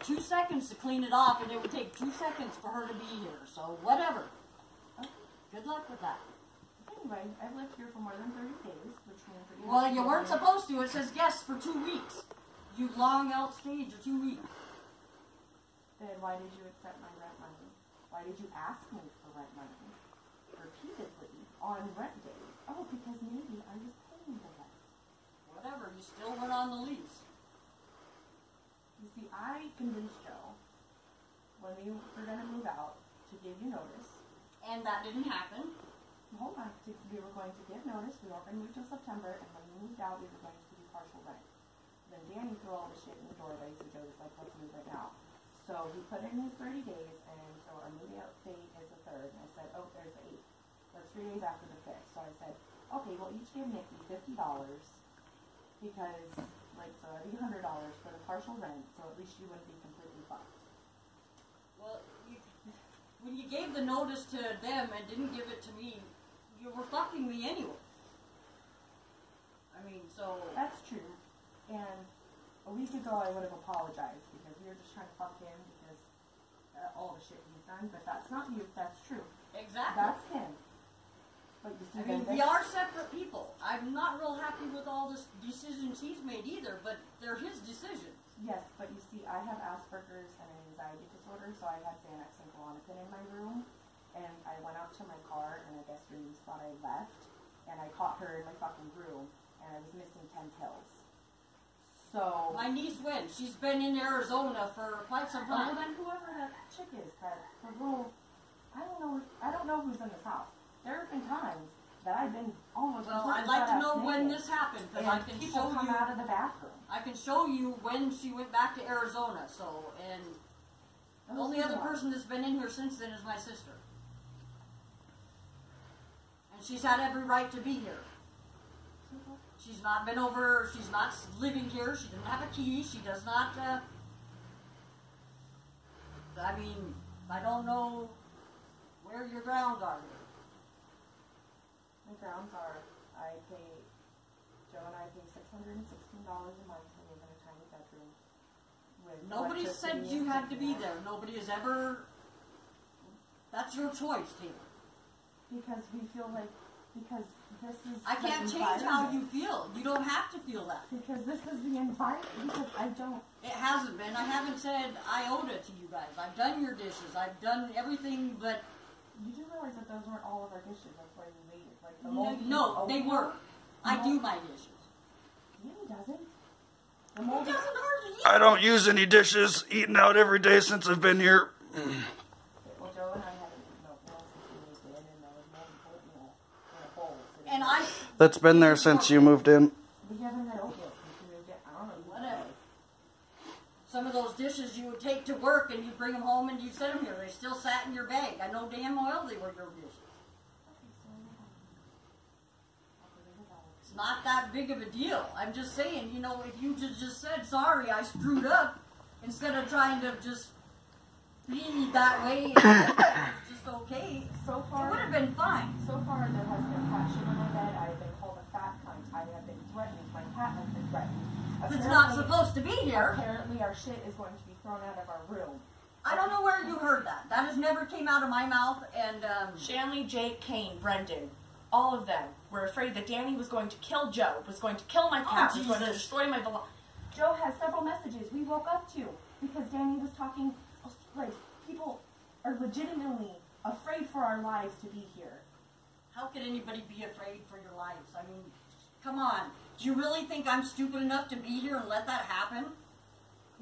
2 seconds to clean it off, and it would take 2 seconds for her to be here. So whatever. Okay. Good luck with that. Anyway, I've lived here for more than 30 days, which means that well, you weren't supposed to. It says guests for 2 weeks. You long outstayed your 2 weeks. Then why did you accept my rent money? Why did you ask me for rent money repeatedly on rent day? Oh, because maybe I was paying the rent. Whatever. You still went on the lease. You see, I convinced Joe when we were going to move out to give you notice. And that didn't happen. Hold on. We were going to give notice. We weren't going to move till September. And when we moved out, we were going to do partial rent. Then Danny threw all the shit in the doorway, so Joe was like, let's move right now. So he put in his 30 days, and so our moving out date is the 3rd. And I said, oh, there's the 8th. That's 3 days after the 5th. So I said, okay, well, each give Nikki $50 because, like, so that'd be $100 for the partial rent, so at least you wouldn't be completely fucked. Well, when you gave the notice to them and didn't give it to me, you were fucking me anyway. I mean, so... That's true. And a week ago I would have apologized because we were just trying to fuck him because all the shit he's done, but that's not you, that's true. Exactly. That's him. But you see, I mean, we are separate people. I'm not real happy with all the decisions he's made either, but they're his decisions. Yes, but you see, I have Asperger's and an anxiety disorder, so I had Xanax and Klonopin in my room, and I went out to my car, and I guess her niece thought I left, and I caught her in my fucking room, and I was missing 10 pills. So... My niece went. She's been in Arizona for quite some time. Well, then whoever that chick is, that the little... I don't know who's in this house. There have been times that I've been almost... Well, I'd like to know when this happened, because I can show you... come out of the bathroom. I can show you when she went back to Arizona, so, and the only other person that's been in here since then is my sister. And she's had every right to be here. She's not been over, she's not living here, she doesn't have a key, she does not, I mean, I don't know where your grounds are here. My grounds are, Joe and I pay $616 a month to live in a tiny bedroom. With nobody said you had to be there. Nobody has ever, that's your choice, Taylor. Because we feel like, because this is I can't change how you feel. You don't have to feel that. Because this is the environment, because I don't. It hasn't been. I haven't said iota to you guys. I've done your dishes. I've done everything, but... You do realize that those weren't all of our dishes. That's why we waited. Like the no, they were. I do my dishes. Really doesn't? The mold doesn't hardly eat. I don't use any dishes. Eating out every day since I've been here. Well, Joe and I haven't eaten milk since we moved in, and there was moldy oatmeal in a bowl. And I... That's been there since you moved in. We haven't had oatmeal since we moved in. I don't know. Whatever. Some of those dishes you would take to work and you'd bring them home and you'd set them here. They still sat in your bag. I know damn well they were your dishes. It's not that big of a deal. I'm just saying, you know, if you just said, sorry, I screwed up, instead of trying to just be that way, and it's just okay, So far, it would have been fine. So far, there has been fat shit on my bed. I have been called a fat cunt. I have been threatened. My cat has been threatened. It's not supposed to be here. Apparently, our shit is going to be thrown out of our room. I don't know where you heard that. That has never came out of my mouth, and, Shanley, Jake, Kane, Brendan, all of them were afraid that Danny was going to kill Joe, was going to kill my cat, was going to destroy my belongings. Joe has several messages we woke up to because Danny was talking, like, people are legitimately afraid for our lives to be here. How could anybody be afraid for your lives? I mean, come on. Do you really think I'm stupid enough to be here and let that happen?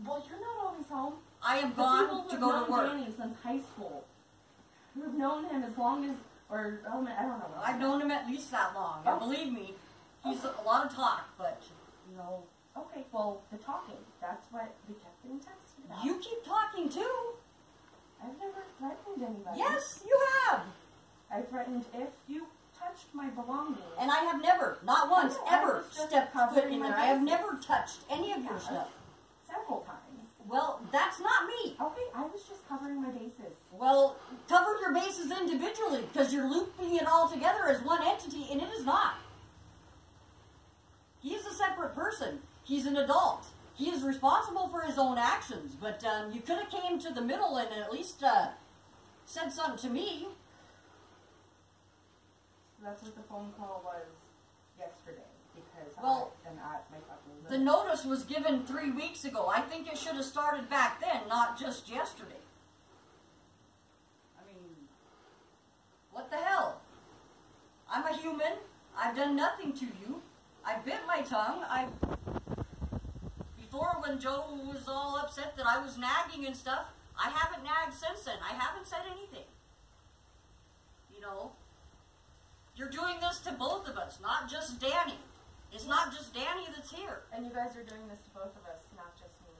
Well, you're not always home. I am gone to go to work. Danny since high school. We've known him as long as, or I don't know. I've known him at least that long. And believe me, he's a lot of talk, but, you know. Okay, well, the talking, that's what we kept getting texted about. You keep talking too. I've never threatened anybody. Yes, you have. I threatened if you touched my belongings. And I have never, not once, ever stepped foot in there. I have bases. never touched any of your stuff. Several times. Well, that's not me. Okay, I was just covering my bases. Well, cover your bases individually, because you're looping it all together as one entity, and it is not. He's a separate person. He's an adult. he is responsible for his own actions. But you could have came to the middle and at least said something to me. That's what the phone call was yesterday, because Well, my fucking the notice was given 3 weeks ago. I think it should have started back then, not just yesterday. I mean, what the hell? I'm a human. I've done nothing to you. I bit my tongue. Before, when Joe was all upset that I was nagging and stuff, I haven't nagged since then. I haven't said anything. You know? You're doing this to both of us, not just Danny. It's not just Danny that's here. And you guys are doing this to both of us, not just me.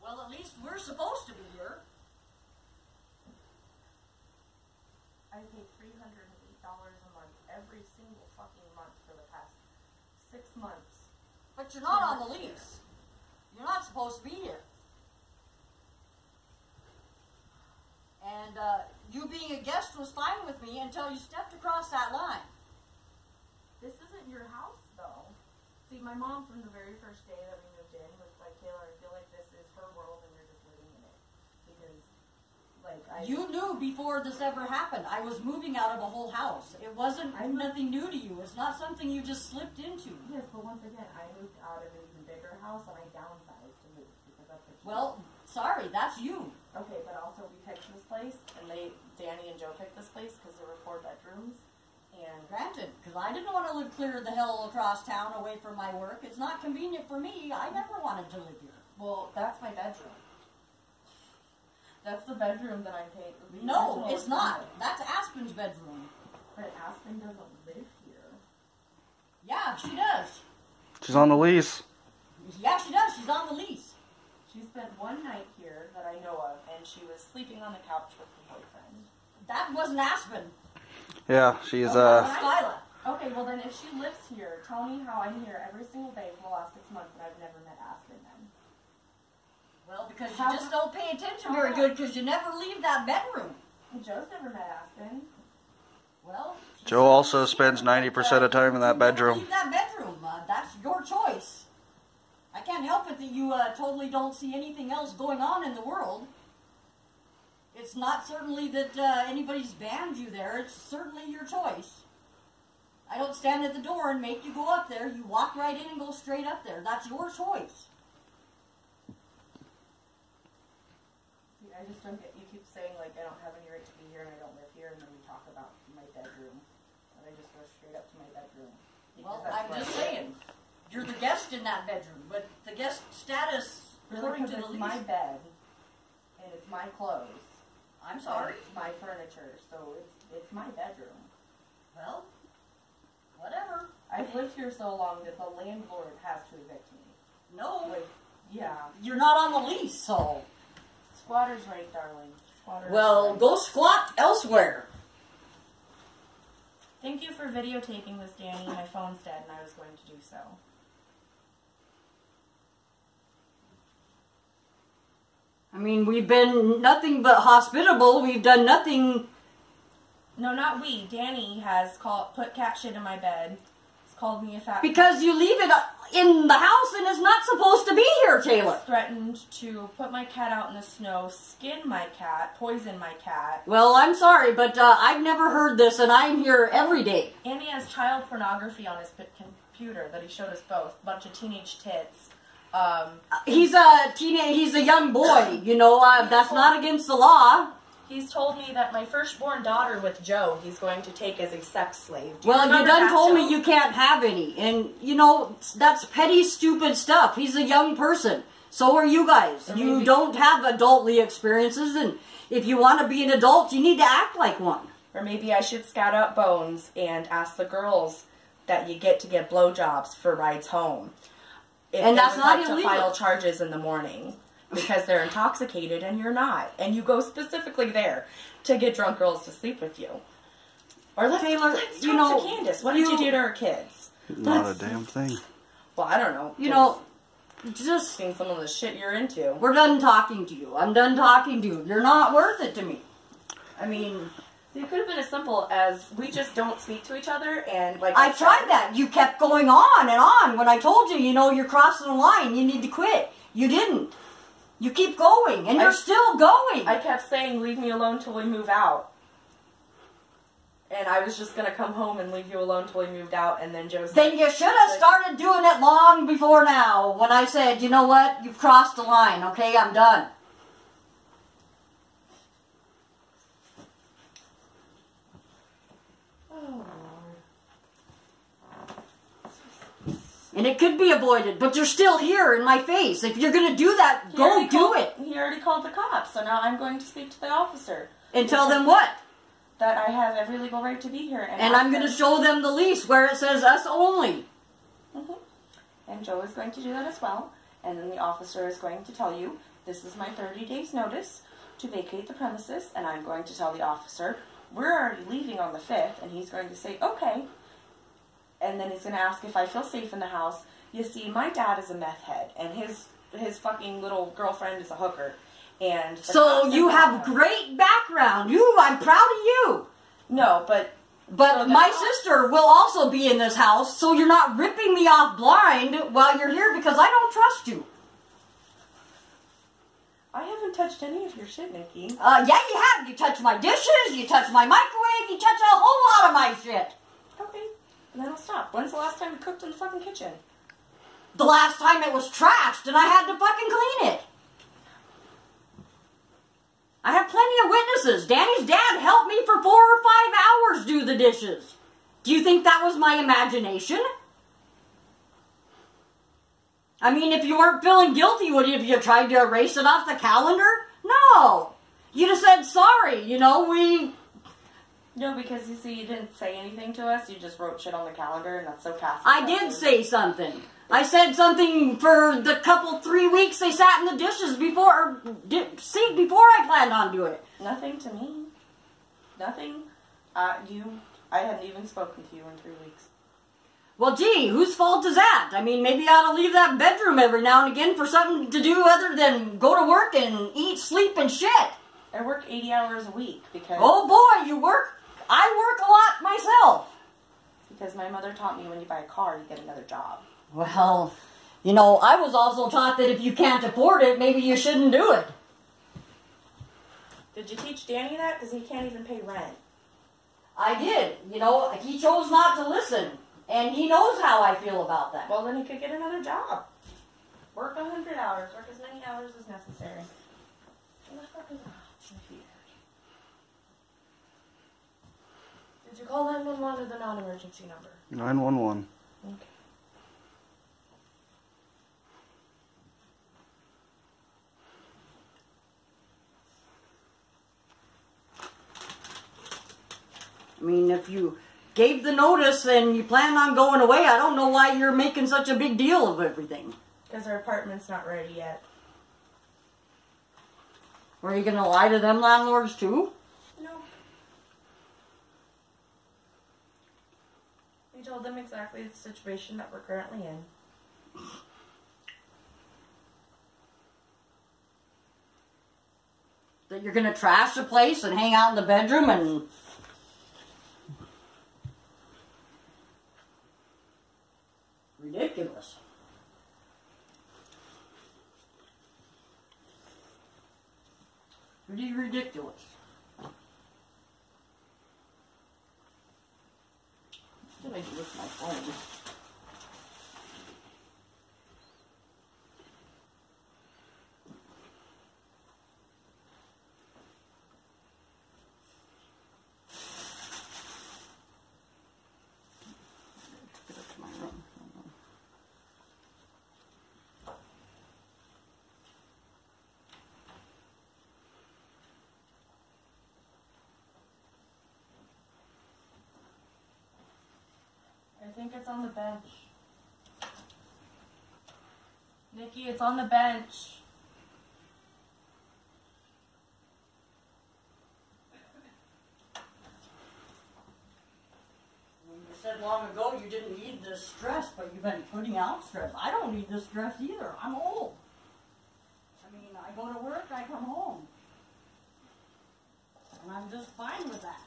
Well, at least we're supposed to be here. I pay $308 a month every single fucking month for the past 6 months. But you're not on the lease. You're not supposed to be here. And you being a guest was fine with me until you stepped across that line. This isn't your house, though. See, my mom, from the very first day that we moved in, was like, Taylor, I feel like this is her world and you're just living in it. Because, like, You knew before this ever happened. I was moving out of a whole house. It wasn't nothing new to you. It's not something you just slipped into. Yes, but once again, I moved out of an even bigger house and I downsized to move because that's what Well, sorry, that's you. Okay, but also we picked this place, and Danny and Joe picked this place because there were 4 bedrooms. And Granted, because I didn't want to live clear the hell across town away from my work. It's not convenient for me. I never wanted to live here. well, that's my bedroom. That's the bedroom that I paid. No, it's not. That's Aspen's bedroom. But Aspen doesn't live here. Yeah, she does. She's on the lease. Yeah, she does. She's on the lease. She spent 1 night here that I know of, and she was sleeping on the couch with her boyfriend. That wasn't Aspen. Yeah, she's Skyla. Okay, well then if she lives here, tell me how I'm here every single day for the last 6 months and I've never met Aspen then. Well, because you just don't pay attention very good because you never leave that bedroom. Joe's never met Aspen. Well, Joe also spends 90% of the time in that you never bedroom. leave that bedroom. That's your choice. I can't help it that you totally don't see anything else going on in the world. It's not certainly that anybody's banned you there. It's certainly your choice. I don't stand at the door and make you go up there. You walk right in and go straight up there. That's your choice. See, I just don't get, you keep saying like I don't have any right to be here and I don't live here, and then we talk about my bedroom. And I just go straight up to my bedroom. Well, I'm just saying. You're the guest in that bedroom, but the guest status, according to the It's lease... my bed, and it's my clothes. I'm sorry. It's my furniture, so it's my bedroom. Well, whatever. I've lived here so long that the landlord has to evict me. No, Like, yeah. you're not on the lease, so... Squatter's right, darling. Squatter's Well, right. go squat elsewhere. Thank you for videotaping this, Danny. My phone's dead, and I was going to do so. I mean, we've been nothing but hospitable. We've done nothing... No, not we. Danny has put cat shit in my bed. He's called me a fat... Because you leave it in the house and it's not supposed to be here, Taylor. Threatened to put my cat out in the snow, skin my cat, poison my cat. Well, I'm sorry, but I've never heard this, and I'm here every day. And he has child pornography on his computer that he showed us both. Bunch of teenage tits. He's a young boy, you know, that's not against the law. He's told me that my firstborn daughter with Joe, he's going to take as a sex slave. Well, you done told me Joe? you can't have any, and, you know, that's petty, stupid stuff. He's a young person. So are you guys. Or You maybe- don't have adultly experiences, and if you want to be an adult, you need to act like one. Or maybe I should scout out bones and ask the girls that you get to get blowjobs for rides home. If And they that's would not like illegal. to file charges in the morning because they're intoxicated and you're not, and you go specifically there to get drunk girls to sleep with you. Or let's Taylor, talk you know, to Candace. What did you do to our kids? Not a damn thing. Well, I don't know. You know, just, seeing some of the shit you're into. we're done talking to you. I'm done talking to you. You're not worth it to me. I mean, It could have been as simple as we just don't speak to each other, and like I tried that. You kept going on and on when I told you, you know, you're crossing the line. You need to quit. You didn't. You keep going, and you're still going. I kept saying, leave me alone till we move out. And I was just going to come home and leave you alone till we moved out, and then Joe said... Then you should have started doing it long before now, when I said, you know what, you've crossed the line, okay, I'm done. And it could be avoided, but you're still here in my face. If you're going to do that, go do it. He already called the cops, so now I'm going to speak to the officer. And tell them what? That I have every legal right to be here. And I'm going to show them the lease where it says us only. Mm-hmm. And Joe is going to do that as well. And then the officer is going to tell you, this is my 30 days notice to vacate the premises. And I'm going to tell the officer, we're already leaving on the 5th. And he's going to say, okay. And then he's going to ask if I feel safe in the house. You see, my dad is a meth head, and his fucking little girlfriend is a hooker. And so you have great background. I'm proud of you. No, but so my sister will also be in this house, so you're not ripping me off blind while you're here because I don't trust you. I haven't touched any of your shit, Nikki. Yeah, you have. You touched my dishes, you touched my microwave, you touched a whole lot of my shit. Okay. And then I'll stop. When's the last time you cooked in the fucking kitchen? The last time it was trashed and I had to fucking clean it. I have plenty of witnesses. Danny's dad helped me for 4 or 5 hours do the dishes. Do you think that was my imagination? I mean, if you weren't feeling guilty, would you have you tried to erase it off the calendar? No. You'd have said sorry, you know, No, because you see, you didn't say anything to us. You just wrote shit on the calendar, and that's so passive. I did say something. I said something for the 3 weeks they sat in the dishes before I planned on doing it. Nothing to me. Nothing. I hadn't even spoken to you in 3 weeks. Well, gee, whose fault is that? I mean, maybe I ought to leave that bedroom every now and again for something to do other than go to work and eat, sleep, and shit. I work 80 hours a week because... Oh boy, you work? I work a lot myself. Because my mother taught me when you buy a car, you get another job. Well, you know, I was also taught that if you can't afford it, maybe you shouldn't do it. Did you teach Danny that? Because he can't even pay rent. I did. You know, he chose not to listen. And he knows how I feel about that. Well, then he could get another job. Work 100 hours. Work as many hours as necessary. What the fuck is that? Did you call 911 or the non-emergency number? 911. Okay. I mean, if you gave the notice and you plan on going away, I don't know why you're making such a big deal of everything. Because our apartment's not ready yet. Were you going to lie to them landlords too? No. We told them exactly the situation that we're currently in. That you're going to trash the place and hang out in the bedroom and... Ridiculous. Pretty ridiculous. Did I do with my phone? Get up to my room. I think it's on the bench. Nikki, it's on the bench. You said long ago you didn't need this stress, but you've been putting out stress. I don't need this stress either. I'm old. I mean, I go to work, I come home. And I'm just fine with that.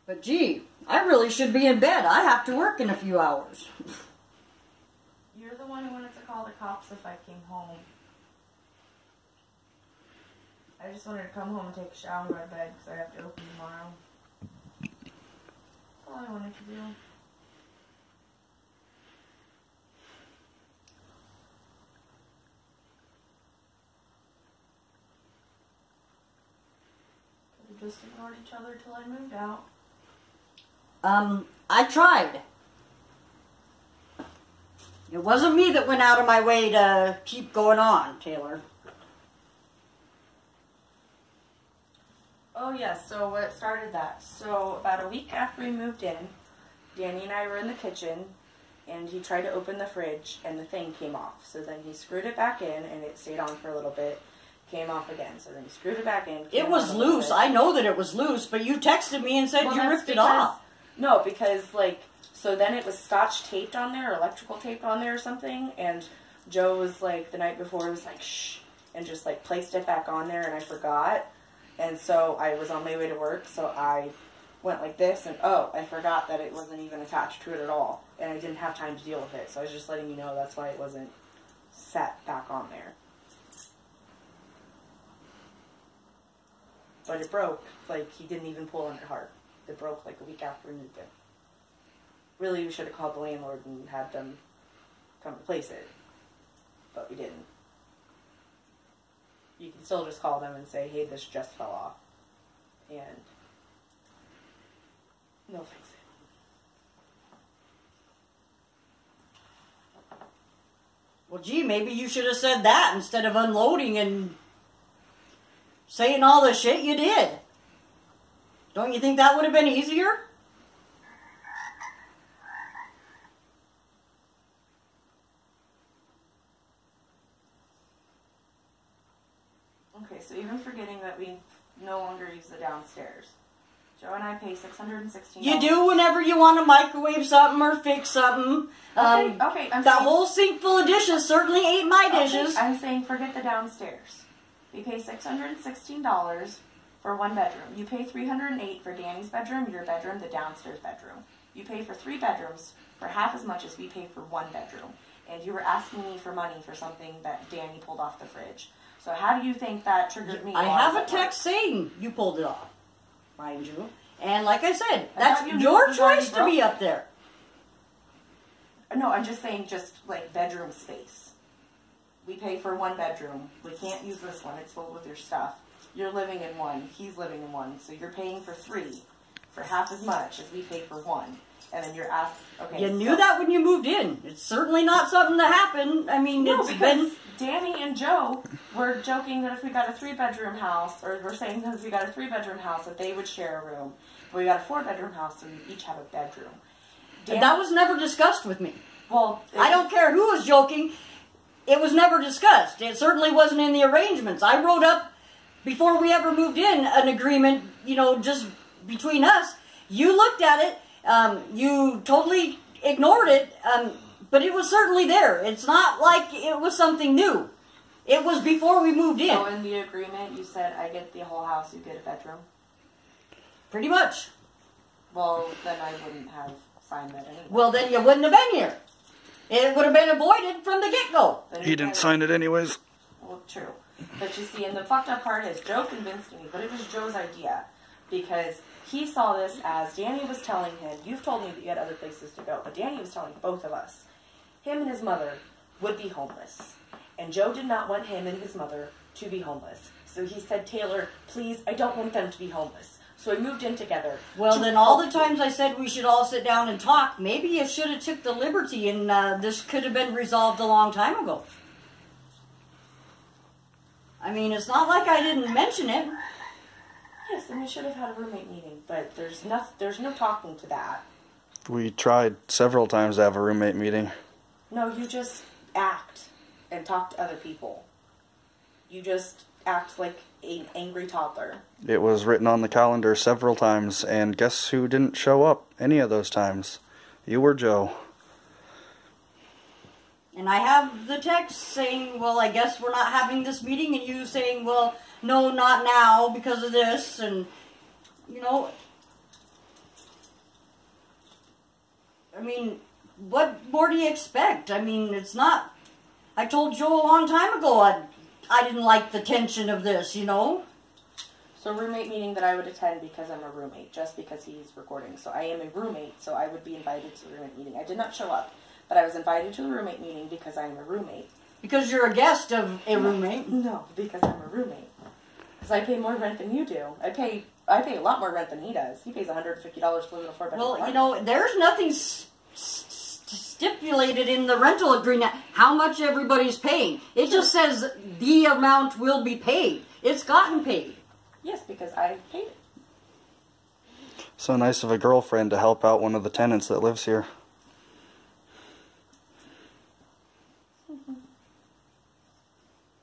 But gee, I really should be in bed. I have to work in a few hours. You're the one who wanted to call the cops if I came home. I just wanted to come home and take a shower and go to bed because I have to open tomorrow. That's all I wanted to do. We just ignored each other till I moved out. I tried. It wasn't me that went out of my way to keep going on, Taylor. Oh yes, so what started that? So about a week after we moved in, Danny and I were in the kitchen, and he tried to open the fridge, and the thing came off. So then he screwed it back in, and it stayed on for a little bit, came off again. So then he screwed it back in. It was loose. I know that it was loose, but you texted me and said you ripped it off. No, because, like, so then it was scotch taped on there, or electrical taped on there or something, and Joe was, like, the night before, was like, shh, and just, like, placed it back on there, and I forgot. And so I was on my way to work, so I went like this, and oh, I forgot that it wasn't even attached to it at all, and I didn't have time to deal with it, so I was just letting you know that's why it wasn't set back on there. But it broke, like, he didn't even pull on it hard. It broke like a week after we moved in. Really, we should have called the landlord and had them come replace it, but we didn't. You can still just call them and say, hey, this just fell off, and they'll fix it. Well, gee, maybe you should have said that instead of unloading and saying all the shit you did. Don't you think that would have been easier? Okay, so even forgetting that we no longer use the downstairs. Joe and I pay $616. You do whenever you want to microwave something or fix something. Okay, that whole sink full of dishes certainly ain't my dishes. Okay, I'm saying forget the downstairs. We pay $616 for one bedroom. You pay $308 for Danny's bedroom, your bedroom, the downstairs bedroom. You pay for 3 bedrooms for half as much as we pay for 1 bedroom. And you were asking me for money for something that Danny pulled off the fridge. So how do you think that triggered me? I have a text saying you pulled it off, mind you. And like I said, that's your choice to be up there. No, I'm just saying just like bedroom space. We pay for 1 bedroom. We can't use this one. It's full with your stuff. You're living in one. He's living in one. So you're paying for 3 for half as much as we pay for 1. And then you're asked, okay. You knew that when you moved in. It's certainly not something that happened. I mean, no, it's been... Danny and Joe were joking that if we got a 3-bedroom house, or we're saying that if we got a 3-bedroom house, that they would share a room. If we got a 4-bedroom house, so we each have a bedroom. That was never discussed with me. Well, I don't care who was joking. It was never discussed. It certainly wasn't in the arrangements. I wrote up, before we ever moved in, an agreement, you know, just between us. You looked at it. You totally ignored it, but it was certainly there. It's not like it was something new. It was before we moved in. So in the agreement, you said, I get the whole house, you get a bedroom? Pretty much. Well, then I wouldn't have signed that anyway. Well, then you wouldn't have been here. It would have been avoided from the get-go. He didn't sign it anyways. Well, true. But you see, and the fucked up part is, Joe convinced me, but it was Joe's idea. Because he saw this as Danny was telling him, you've told me that you had other places to go, but Danny was telling both of us, him and his mother would be homeless. And Joe did not want him and his mother to be homeless. So he said, Taylor, please, I don't want them to be homeless. So we moved in together. Well, then all the times I said we should all sit down and talk, maybe you should have took the liberty and this could have been resolved a long time ago. I mean, it's not like I didn't mention it. Yes, and we should have had a roommate meeting, but there's no talking to that. We tried several times to have a roommate meeting. No, you just act and talk to other people. You just act like an angry toddler. It was written on the calendar several times, and guess who didn't show up any of those times? You or Joe. And I have the text saying, well, I guess we're not having this meeting, and you saying, well, no, not now because of this, and, you know, I mean, what more do you expect? I mean, it's not... I told Joe a long time ago I didn't like the tension of this, you know? So roommate meeting that I would attend because I'm a roommate, just because he's recording. So I am a roommate, so I would be invited to the roommate meeting. I did not show up, but I was invited to the roommate meeting because I am a roommate. Because you're a guest of a roommate? No, because I'm a roommate. Because I pay more rent than you do. I pay a lot more rent than he does. He pays $150 to live in a 4-bedroom Well, apartment. you know, there's nothing stipulated in the rental agreement how much everybody's paying. It just says the amount will be paid. It's gotten paid. Yes, because I paid it. So nice of a girlfriend to help out one of the tenants that lives here.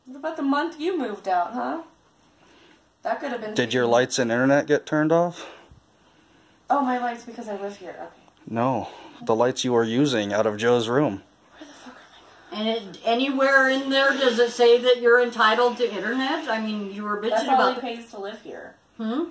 What about the month you moved out, huh? That could have been... Did your lights and internet get turned off? Oh, my lights because I live here. Okay. No. The lights you were using out of Joe's room. Where the fuck are my... And anywhere in there does it say that you're entitled to internet? I mean, you were bitching That's all about... he pays to live here. Hmm?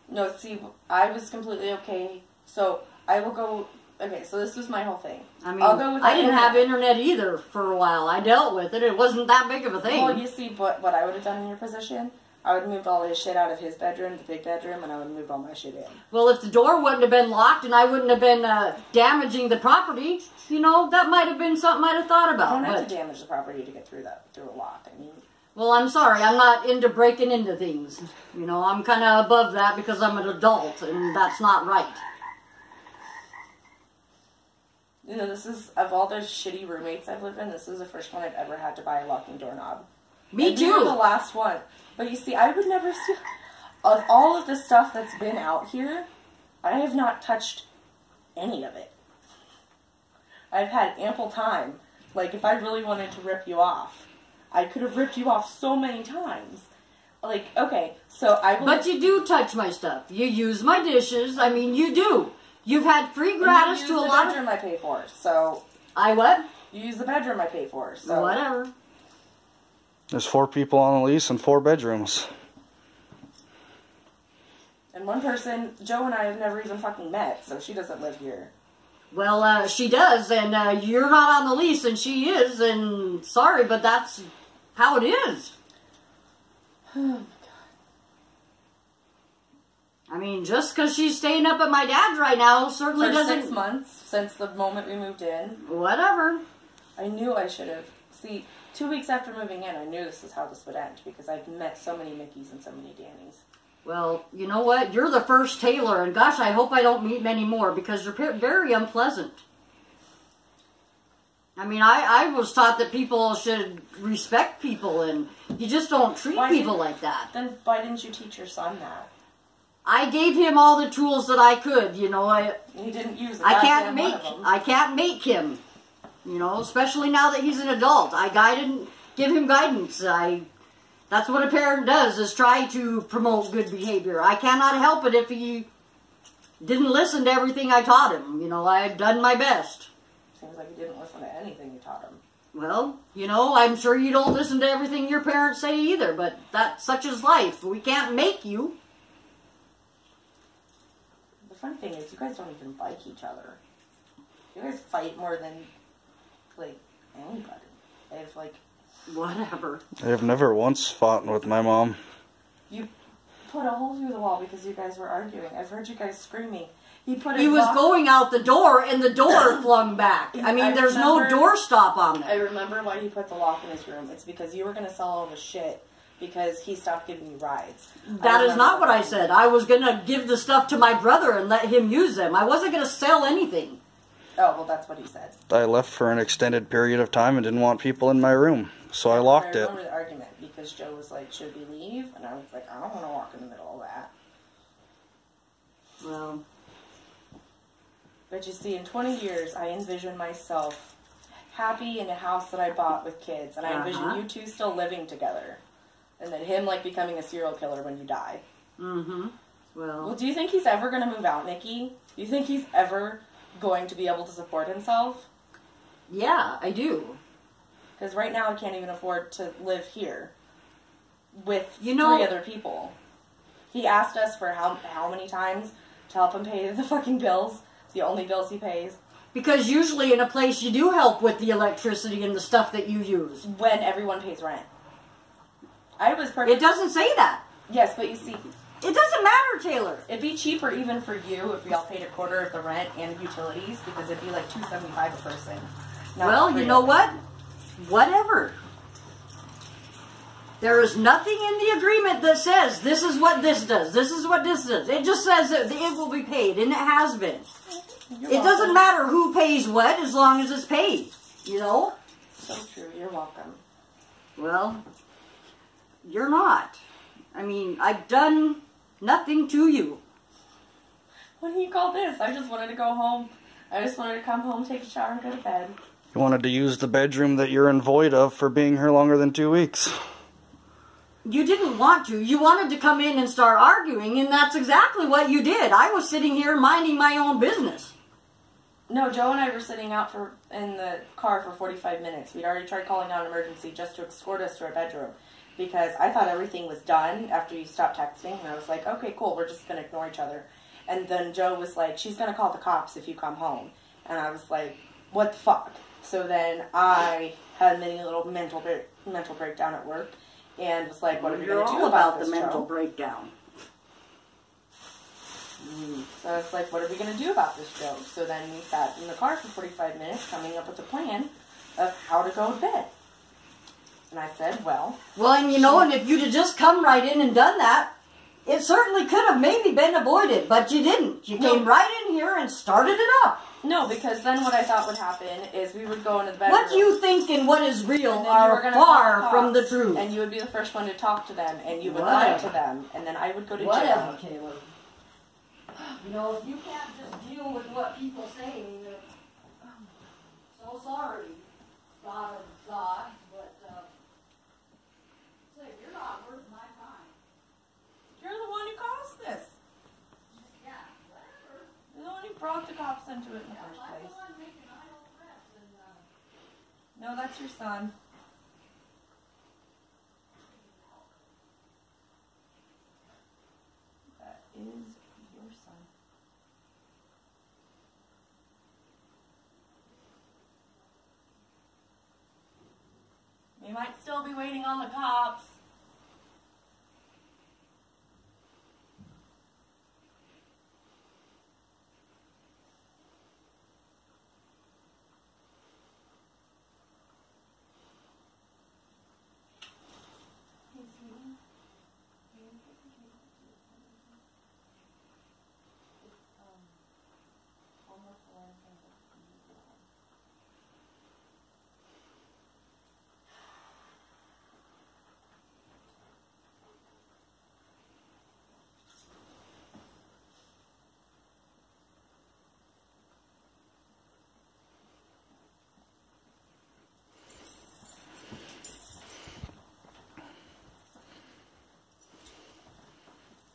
No, see, I was completely okay. So, I will go... Okay, so this was my whole thing. I mean, I'll go with I didn't internet. have internet either for a while. I dealt with it. It wasn't that big of a thing. Well, you see, what I would have done in your position, I would have moved all his shit out of his bedroom, the big bedroom, and I would have moved all my shit in. Well, if the door wouldn't have been locked and I wouldn't have been damaging the property, you know, that might have been something I'd have thought I about. don't have But, to damage the property to get through a lock. I mean, well, I'm sorry. I'm not into breaking into things. You know, I'm kind of above that because I'm an adult, and that's not right. you know, this is, of all the shitty roommates I've lived in, this is the first one I've ever had to buy a locking doorknob. Me And you were the too. last one. But you see, I would never see... Of all of the stuff that's been out here, I have not touched any of it. I've had ample time. Like, if I really wanted to rip you off, I could have ripped you off so many times. Like, okay, so I will... But you do touch my stuff. You use my dishes. I mean, you do. You've had free gratis to a lot You use the bedroom I pay for, so... I what? You use the bedroom I pay for, so... Whatever. There's 4 people on the lease and 4 bedrooms. And one person, Joe and I have never even fucking met, so she doesn't live here. Well, she does, and you're not on the lease, and she is, and sorry, but that's how it is. I mean, just because she's staying up at my dad's right now certainly For doesn't... 6 months, since the moment we moved in, Whatever. I knew I should have. See, 2 weeks after moving in, I knew this is how this would end, because I've met so many Mickeys and so many Dannys. Well, you know what? You're the first Taylor, and gosh, I hope I don't meet many more, because you're very unpleasant. I mean, I was taught that people should respect people, and you just don't treat people like that. Then why didn't you teach your son that? I gave him all the tools that I could, you know. He didn't use a I goddamn one of them. can't make him, you know, especially now that he's an adult. I give him guidance. That's what a parent does, is try to promote good behavior. I cannot help it if he didn't listen to everything I taught him. You know, I've done my best. Seems like he didn't listen to anything you taught him. Well, you know, I'm sure you don't listen to everything your parents say either, but that's such is life. We can't make you. The funny thing is, you guys don't even like each other. You guys fight more than, like, anybody. I have, like... Whatever. I have never once fought with my mom. You put a hole through the wall because you guys were arguing. I've heard you guys screaming. He was going out the door, and the door flung back. I mean, there's no door stop on I it. remember why he put the lock in his room. It's because you were going to sell all the shit because he stopped giving you rides. That is not what I said. I was going to give the stuff to my brother and let him use them. I wasn't going to sell anything. Oh, well, that's what he said. I left for an extended period of time and didn't want people in my room, so I locked it. I remember the argument because Joe was like, should we leave? And I was like, I don't want to walk in the middle of that. Well, But you see, in 20 years, I envision myself happy in a house that I bought with kids. And I envision you two still living together. And then him, like, becoming a serial killer when you die. mm-hmm. Well, do you think he's ever going to move out, Nikki? Do you think he's ever going to be able to support himself? Yeah, I do. Because right now I can't even afford to live here with 3 other people. He asked us for how many times to help him pay the fucking bills. The only bills he pays. Because usually in a place you do help with the electricity and the stuff that you use. When everyone pays rent. I was perfect. It doesn't say that. Yes, but you see, It doesn't matter, Taylor. it'd be cheaper even for you if we all paid a quarter of the rent and utilities, because it'd be like $275 a person. Not Well, you free. know what? Whatever. There is nothing in the agreement that says this is what this does. This is what this does. It just says that it will be paid, and it has been. It doesn't matter who pays what as long as it's paid. You know? So true. You're welcome. Well, you're not. I mean, I've done nothing to you. What do you call this? I just wanted to go home. I just wanted to come home, take a shower, and go to bed. You wanted to use the bedroom that you're in void of for being here longer than 2 weeks. You didn't want to. You wanted to come in and start arguing, and that's exactly what you did. I was sitting here minding my own business. No, Joe and I were sitting out in the car for 45 minutes. We'd already tried calling out an emergency just to escort us to our bedroom, because I thought everything was done after you stopped texting, and I was like, okay, cool, we're just going to ignore each other. And then Joe was like, she's going to call the cops if you come home. And I was like, what the fuck? So then I had a mini little mental breakdown at work, and was like, what are we going to do about this, the mental Joe? breakdown. So I was like, what are we going to do about this, Joe? So then we sat in the car for 45 minutes coming up with a plan of how to go to bed. And I said, well... Well, and you know, and if you'd have just come right in and done that, it certainly could have maybe been avoided, but you didn't. You came right in here and started it up. No, because then what I thought would happen is we would go into the bedroom. What you think and what is real and then you were are gonna call far the from the cops, truth. And you would be the first one to talk to them, and you would lie to them, and then I would go to Whatever, jail. Caleb. You know, if you can't just deal with what people say, I'm so sorry, God of God, but say, you're not worth my time. You're the one who caused this. Yeah, whatever. You're the one who brought the cops into it in the first I'm place. the one making idle threats, and No, that's your son. That is your son. We might still be waiting on the cops.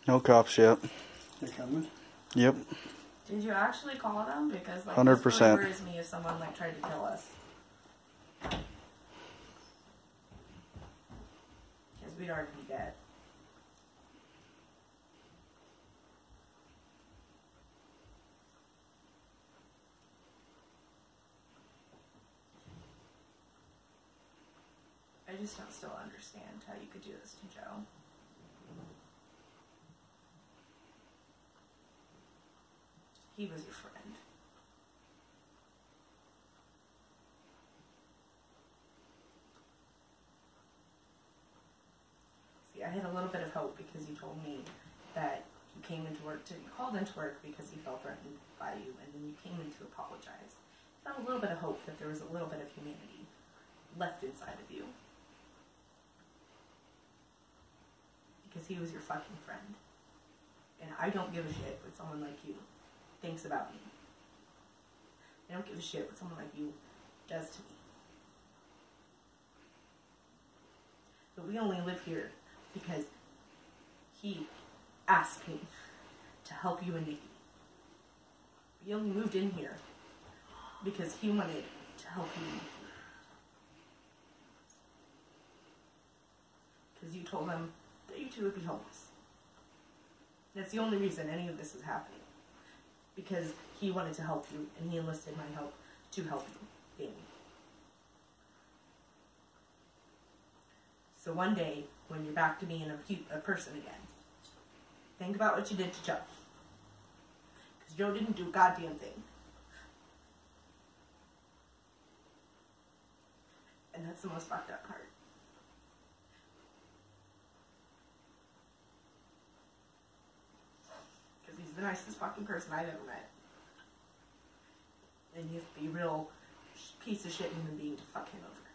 No cops yet. They're coming. Yep. Did you actually call them? Because like 100%. this really worries me if someone like tried to kill us. Because we'd already be dead. I just don't still understand how you could do this to Joe. He was your friend. See, I had a little bit of hope because you told me that you called into work because you felt threatened by you, and then you came in to apologize. I felt a little bit of hope that there was a little bit of humanity left inside of you. Because he was your fucking friend. And I don't give a shit what someone like you thinks about me. I don't give a shit what someone like you does to me. But we only live here because he asked me to help you and Nikki. We only moved in here because he wanted to help you and Nikki. Because you told him that you two would be homeless. That's the only reason any of this is happening. because he wanted to help you, and he enlisted my help to help you, Danny. So one day, when you're back to being a person again, think about what you did to Joe. Because Joe didn't do a goddamn thing. And that's the most fucked up part. Because he's the nicest fucking person I've ever met. And you have to be a real piece of shit human being to fuck him over.